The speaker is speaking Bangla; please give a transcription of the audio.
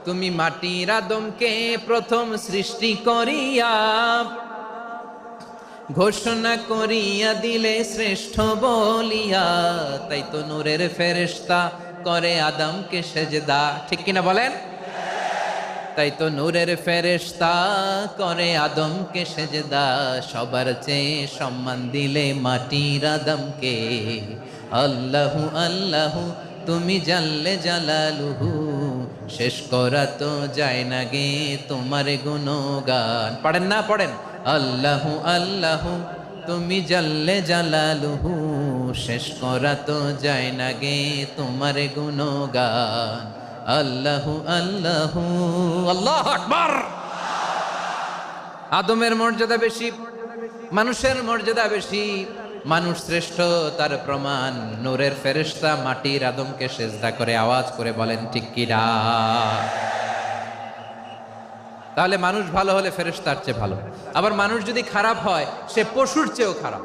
তুমি মাটির আদমকে প্রথম সৃষ্টি করিয়া ঘোষণা করিয়া দিলে শ্রেষ্ঠ বলিয়া, তাই তো নূরের ফেরেশতা করে আদমকে সেজদা। ঠিক কিনা বলেন? তাই তো নূরের ফেরেশতা করে আদমকে সেজদা, সবার চেয়ে সম্মান দিলে মাটির আদমকে। আল্লাহু আল্লাহু তুমি জাল্লে জালালুহু, শেষ করা তো যায় না গে তোমার গুণগান। পড়েন না? পড়েন। আল্লাহু আল্লাহু তুমি জাল্লে জালালুহু, শেষ করা তো যায় না গে তোমার গুণগান। আল্লাহু আল্লাহু আল্লাহু আকবার। আদমের মর্যাদা বেশি, মানুষের মর্যাদা বেশি, মানুষ শ্রেষ্ঠ তার প্রমাণ নূরের ফেরেশতা মাটির আদমকে সেজদা করে আওয়াজ করে বলেন ঠিক কিনা? তাহলে মানুষ ভালো হলে ফেরেশতার চেয়ে ভালো, আবার মানুষ যদি খারাপ হয় সে পশুর চেয়েও খারাপ।